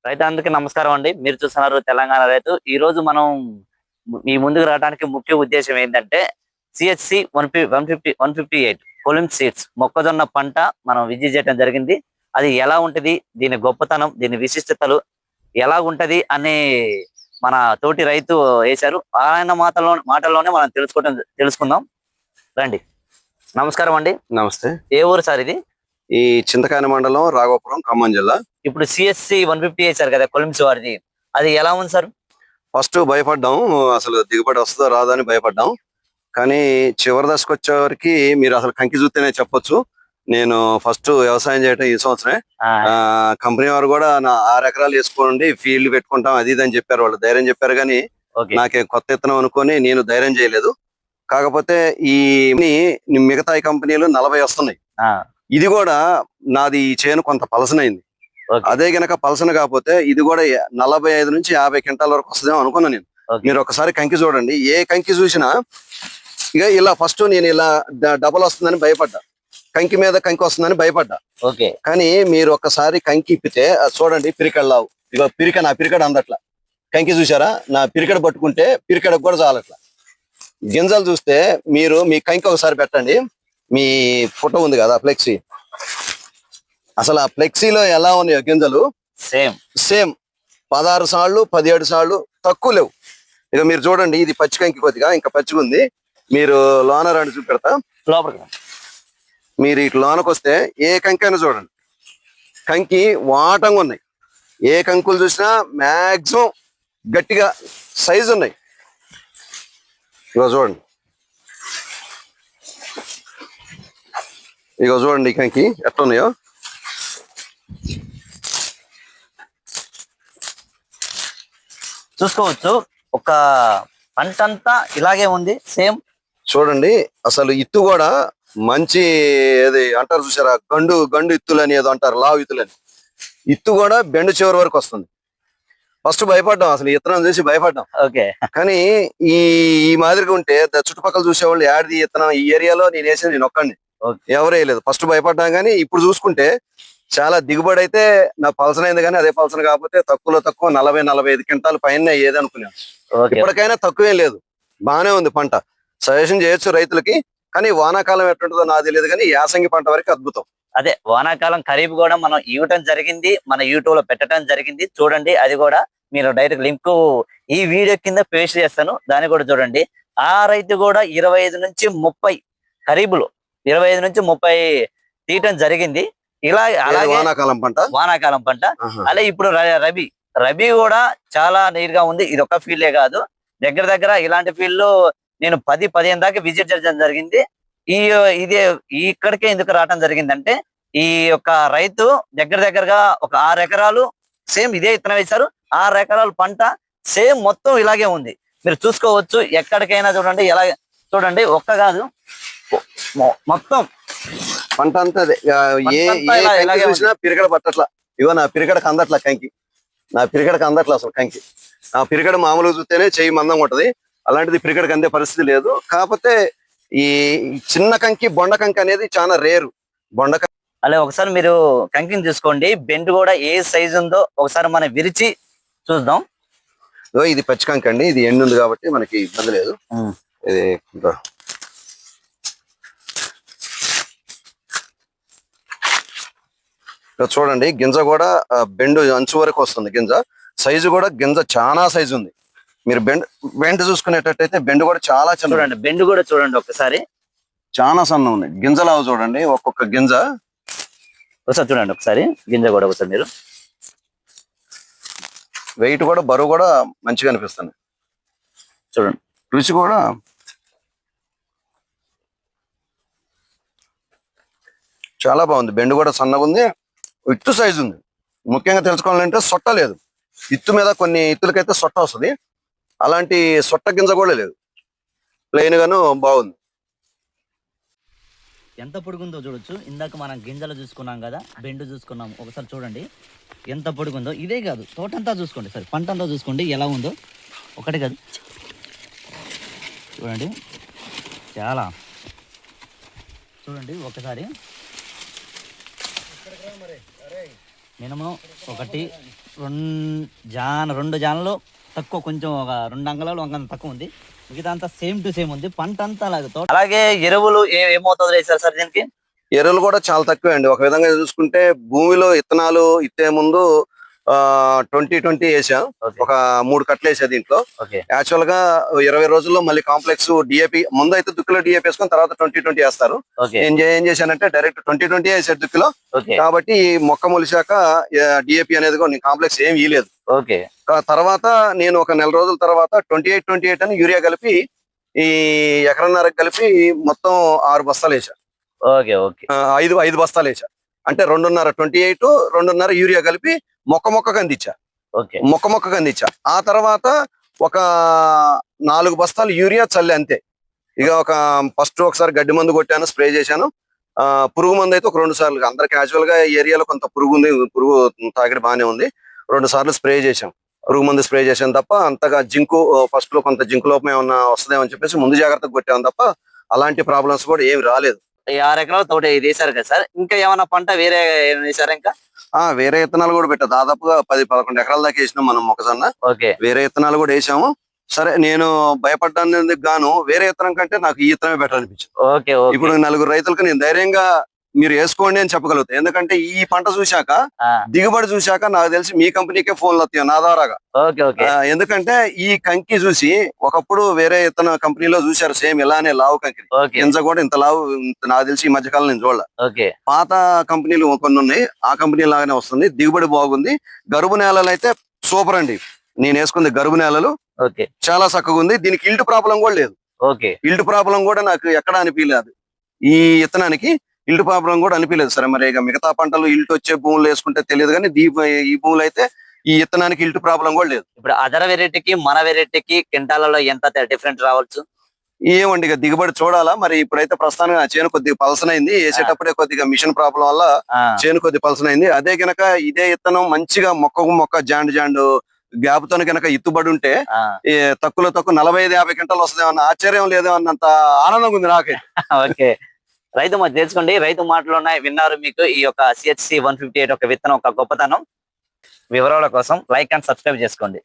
రైతాందుకి నమస్కారం అండి. మీరు చూస్తున్నారు తెలంగాణ రైతు. ఈ రోజు మనం మీ ముందుకు రావడానికి ముఖ్య ఉద్దేశం ఏంటంటే సిహెచ్సి 158 కొలిమ్ సీడ్స్ మొక్కజొన్న పంట మనం విజిట్ చేయడం జరిగింది. అది ఎలా ఉంటది, దీని గొప్పతనం, దీని విశిష్టతలు ఎలా ఉంటది అని మన తోటి రైతు వేశారు. ఆయన మాటల్లోనే మనం తెలుసుకుందాం రండి. నమస్కారం అండి. నమస్తే. ఏ ఊరు సార్ ఇది? ఈ చింతకాయల మండలం, రాఘవపురం, ఖమ్మం జిల్లా. ఇప్పుడు సిఎస్సి 150 వేశారు కదా కొలిమ్స్ వారిది, అది ఎలా ఉంది సార్? ఫస్ట్ భయపడ్డాం, అసలు దిగుబడి వస్తుందో రాదో అని భయపడ్డాం. కానీ చివరి దశకు వచ్చేవరకు మీరు అసలు కంకి చూస్తేనే చెప్పొచ్చు. నేను ఫస్ట్ వ్యవసాయం చేయటం ఈ సంవత్సరమే. కంపెనీ వారు కూడా 6 ఎకరాలు వేసుకోండి, ఫీల్డ్ పెట్టుకుంటాం అది ఇది అని చెప్పారు. వాళ్ళు ధైర్యం చెప్పారు, కానీ నాకే కొత్త ఇత్తనం అనుకొని నేను ధైర్యం చేయలేదు. కాకపోతే ఈ మిగతా కంపెనీలు 40 వస్తున్నాయి. ఇది కూడా నాది చేను కొంత పలసనైంది. అదే గనక పలసన కాకపోతే ఇది కూడా 45 నుంచి 50 క్వింటాల వరకు వస్తుందేమో అనుకున్నా నేను. మీరు ఒకసారి కంకి చూడండి, ఏ కంకి చూసినా ఇక ఇలా ఫస్ట్ నేను ఇలా డబల్ వస్తుందని భయపడ్డా, కంకి మీద కంకి వస్తుందని భయపడ్డా. కానీ మీరు ఒక్కసారి కంకి ఇప్పితే చూడండి, పిరికడలావు. ఇక నా పిరికడ అందట్లా. కంకి చూసారా, నా పిరికడ పట్టుకుంటే పిరికడకు కూడా చాలట్లా. గింజలు చూస్తే మీరు మీ కంకి ఒకసారి పెట్టండి. మీ ఫోటో ఉంది కదా ఫ్లెక్సీ, అసలు ఆ ఫ్లెక్సీలో ఎలా ఉన్నాయో గింజలు సేమ్ 16 సార్లు 17 సార్లు తక్కువ లేవు. ఇక మీరు చూడండి, ఇది పచ్చి కంకి కొద్దిగా ఇంకా పచ్చిగా ఉంది. మీరు లోన రండి చూపెడతా. మీరు ఇటు లోనకు వస్తే ఏ కంకి అయినా చూడండి, కంకి వాటంగా ఉన్నాయి. ఏ కంకులు చూసినా మ్యాక్సిమం గట్టిగా సైజు ఉన్నాయి. ఇగో చూడండి, ఇగో చూడండి ఈ కంకి ఎట్లున్నాయో. చూసుకోవచ్చు, ఒక పంట అంతా ఇలాగే ఉంది సేమ్. చూడండి అసలు ఇత్తు కూడా మంచి ఏది అంటారు చూసారా, గండు ఇత్తులు అని ఏదో అంటారు, లావు ఇత్తులని. ఇత్తు కూడా బెండు చివరి వరకు వస్తుంది. ఫస్ట్ భయపడ్డాం, అసలు ఇత్తనం చూసి భయపడ్డాం. కానీ ఈ మాదిరిగా ఉంటే చుట్టుపక్కల చూసేవాళ్ళు యాడిది ఇత్తనం, ఈ ఏరియాలో నేను వేసేది నేను ఒక్కడిని, ఎవరు వేయలేదు. ఫస్ట్ భయపడ్డాం, కానీ ఇప్పుడు చూసుకుంటే చాలా దిగుబడి అయితే నా పలసనైంది. కానీ అదే పలసన కాకపోతే తక్కువ 40-45 క్వింటాల పైన ఏదనుకున్నాను. ఇప్పటికైనా తక్కువేం లేదు, బాగానే ఉంది పంట. సజెషన్ చేయొచ్చు రైతులకి. కానీ వానాకాలం ఎట్లుంటుందో నాకు తెలియదు, కానీ యాసంగి పంట వరకు అద్భుతం. అదే వానాకాలం ఖరీఫ్ కూడా మనం ఇవ్వటం జరిగింది, మన యూట్యూబ్ లో పెట్టడం జరిగింది. చూడండి, అది కూడా మీరు డైరెక్ట్ లింక్ ఈ వీడియో కింద పేస్ట్ చేస్తాను, దాన్ని కూడా చూడండి. ఆ రైతు కూడా 25 నుంచి 30 ఖరీఫ్లో 25 నుంచి 30 తీయటం జరిగింది. ఇలా అలాగే వానాకాలం పంట. అలా ఇప్పుడు రబీ కూడా చాలా నీట్ గా ఉంది. ఇది ఒక ఫీల్డే కాదు, దగ్గర ఇలాంటి ఫీల్డ్ లో నేను 10-15 దాకా విజిట్ చేయడం జరిగింది. ఇదే ఇక్కడికే ఎందుకు రావడం జరిగిందంటే, ఈ యొక్క రైతు దగ్గరగా ఒక 6 ఎకరాలు సేమ్ ఇదే ఇత్తనం వేశారు. 6 ఎకరాల పంట సేమ్ మొత్తం ఇలాగే ఉంది. మీరు చూసుకోవచ్చు, ఎక్కడికైనా చూడండి, ఎలా చూడండి, ఒక్క కాదు మొత్తం పంట అంతా చూసినా పిరికడ పట్టట్లా. ఇగో నా పిరికడకు అందట్లా కంకి, నా పిరికడకు అందట్లా అసలు కంకి. నా పిరికడ మామూలుగా చూస్తేనే చెయ్యి మందంగా ఉంటది, అలాంటిది పిరికడకు అందే పరిస్థితి లేదు. కాకపోతే ఈ చిన్న కంకి, బొండ కంకి అనేది చాలా రేరు. బొండ అలా ఒకసారి మీరు కంకిని చూసుకోండి, బెండ్ కూడా ఏ సైజు ఉందో ఒకసారి మనం విరిచి చూద్దాం. ఇది పచ్చి కంకి అండి, ఇది ఎండు ఉంది కాబట్టి మనకి ఇబ్బంది లేదు. ఇది చూడండి, గింజ కూడా బెండు అంచు వరకు వస్తుంది. గింజ సైజు కూడా గింజ చాలా సైజు ఉంది. మీరు బెండ్ చూసుకునేటట్టయితే బెండు కూడా చాలా చిన్న. చూడండి, బెండు కూడా చూడండి ఒకసారి, చాలా సన్న ఉంది. గింజలావు చూడండి, ఒక్కొక్క గింజ ఒకసారి చూడండి, ఒకసారి గింజ కూడా ఒకసారి మీరు వెయిట్ కూడా బరువు కూడా మంచిగా అనిపిస్తుంది. చూడండి, రుచి కూడా చాలా బాగుంది. బెండు కూడా సన్నగా ఉంది, ఇత్తు సైజు ఉంది. ముఖ్యంగా తెలుసుకోవాలంటే సొట్ట లేదు. ఇత్తు మీద కొన్ని ఇత్తులకైతే సొట్ట వస్తుంది, అలాంటి సొట్ట గింజ కూడా లేదు, ప్లెయిన్ గాను బాగుంది. ఎంత పొడుగుందో చూడొచ్చు. ఇందాక మనం గింజలు చూసుకున్నాం కదా, బెండు చూసుకున్నాం. ఒకసారి చూడండి ఎంత పొడుగుందో. ఇదే కాదు, తోటంతా చూసుకోండి, సరే పంట అంతా చూసుకోండి ఎలా ఉందో. ఒకటి కాదు, చూడండి చాలా. చూడండి ఒకసారి మినిమం ఒకటి రెండు జాన్లు తక్కువ, కొంచెం ఒక 2 అంగళాలు వంగ తక్కువ ఉంది. మిగతా అంతా సేమ్ టు సేమ్ ఉంది. పంట అంతా అలాగే తోట. అలాగే ఎరువులు ఏమవుతుంది వేసారు సార్ దీనికి? ఎరువులు కూడా చాలా తక్కువే అండి. ఒక విధంగా చూసుకుంటే భూమిలో ఇత్తనాలు ఇత్తే ముందు 2020 వేసాం. ఒక 3 కట్టలు వేసా దీంట్లో. యాక్చువల్ గా 20 రోజుల్లో మళ్ళీ కాంప్లెక్స్ డిఏపి, ముందు అయితే దుక్కులో డిఏపి వేసుకుని తర్వాత 2020 వేస్తారు. నేను ఏం చేశానంటే డైరెక్ట్ 2020 వేసాడు దుక్కులో. కాబట్టి మొక్క మొలిశాక డిఏపి అనేది కూడా నేను కాంప్లెక్స్ ఏం ఇయలేదు. తర్వాత నేను ఒక నెల రోజుల తర్వాత 28 అని యూరియా కలిపి ఈ ఎకరన్నరకు కలిపి మొత్తం 6 బస్తాలు వేసా. 5 బస్తాలు వేసా. అంటే 2.5 28, 2.5 యూరియా కలిపి మొక్కకు అందించా. మొక్కకు అందించా. ఆ తర్వాత ఒక 4 బస్తాలు యూరియా చల్లి అంతే. ఇక ఫస్ట్ ఒకసారి గడ్డి మందు కొట్టాను, స్ప్రే చేశాను. పురుగు మందు అయితే ఒక 2 సార్లు. అందరు క్యాజువల్ గా ఏరియాలో కొంత పురుగు ఉంది, పురుగు తాకిడి బాగానే ఉంది. 2 సార్లు స్ప్రే చేశాం. పురుగు మందు స్ప్రే చేశాను తప్ప అంతగా జింకు ఫస్ట్ లో కొంత జింకు లోపం ఏమన్నా వస్తుందేమని చెప్పేసి ముందు జాగ్రత్తగా కొట్టాను తప్ప అలాంటి ప్రాబ్లమ్స్ కూడా ఏమి రాలేదు. 6 ఎకరాలు తోట ఇది వేసారు కదా సార్, ఇంకా ఏమన్నా పంట వేరే వేసారా? ఇంకా వేరే విత్తనాలు కూడా పెట్టా. దాదాపుగా 10-11 ఎకరాల దాకా వేసినాం మనం మొక్కజొన్న. వేరే విత్తనాలు కూడా వేసాము. సరే, నేను భయపడ్డానికి గాను వేరే విత్తనం కంటే నాకు ఈ విత్తనమే బెటర్ అనిపించింది. ఇప్పుడు 4 రైతులకు నేను ధైర్యంగా మీరు వేసుకోండి అని చెప్పగలుగుతాను. ఎందుకంటే ఈ పంట చూశాక, దిగుబడి చూశాక నాకు తెలిసి మీ కంపెనీకే ఫోన్లు వస్తాయి నా ద్వారాగా. ఎందుకంటే ఈ కంకి చూసి ఒకప్పుడు వేరే ఇతర కంపెనీలో చూశారు, సేమ్ ఇలానే లావు కంకి. గింజ కూడా ఇంత లావు నాకు తెలిసి ఈ మధ్యకాలం నేను చూడలే. పాత కంపెనీలు కొన్ని ఉన్నాయి, ఆ కంపెనీ లాగానే వస్తుంది. దిగుబడి బాగుంది. గరువు నేలలు అయితే సూపర్ అండి. నేను వేసుకుంది గరువు నేలలు, చాలా చక్కగా ఉంది. దీనికి ఇల్ట్ ప్రాబ్లం కూడా లేదు. ఇల్ట్ ప్రాబ్లం కూడా నాకు ఎక్కడ అనిపించలేదు. ఈ ఇత్తనానికి ఇల్ట్ ప్రాబ్లం కూడా అనిపించలేదు. సరే, మరి ఇక మిగతా పంటలు ఇల్ట్ వచ్చే భూములు వేసుకుంటే తెలియదు, కానీ ఈ భూములు అయితే ఈ ఇత్తనానికి ఇల్ట్ ప్రాబ్లం కూడా లేదు. ఇప్పుడు అదర్ వెరైటీకి మన వెరైటీకి కింటాలలో ఎంత డిఫరెంట్ రావచ్చు? ఏమండి, ఇక దిగుబడి చూడాలా. మరి ఇప్పుడైతే ప్రస్తుతానికి ఆ చేను కొద్దిగా పలసనైంది. వేసేటప్పుడే కొద్దిగా మిషన్ ప్రాబ్లం వల్ల చేను కొద్దిగా పలసనైంది. అదే గనక ఇదే ఇత్తనం మంచిగా మొక్క జాండు గ్యాప్ తో గనక ఇత్తుబడి ఉంటే తక్కువ 45-50 క్వింటాలు వస్తుందేమన్న ఆశ్చర్యం లేదేమన్నంత ఆనందంగా ఉంది నాకైతే. రైతు మాకు తెలుసుకోండి, రైతు మాటలు ఉన్నాయి విన్నారు. మీకు ఈ యొక్క CHC 158 ఒక విత్తనం ఒక గొప్పతనం. వివరాల కోసం లైక్ అండ్ సబ్స్క్రైబ్ చేసుకోండి.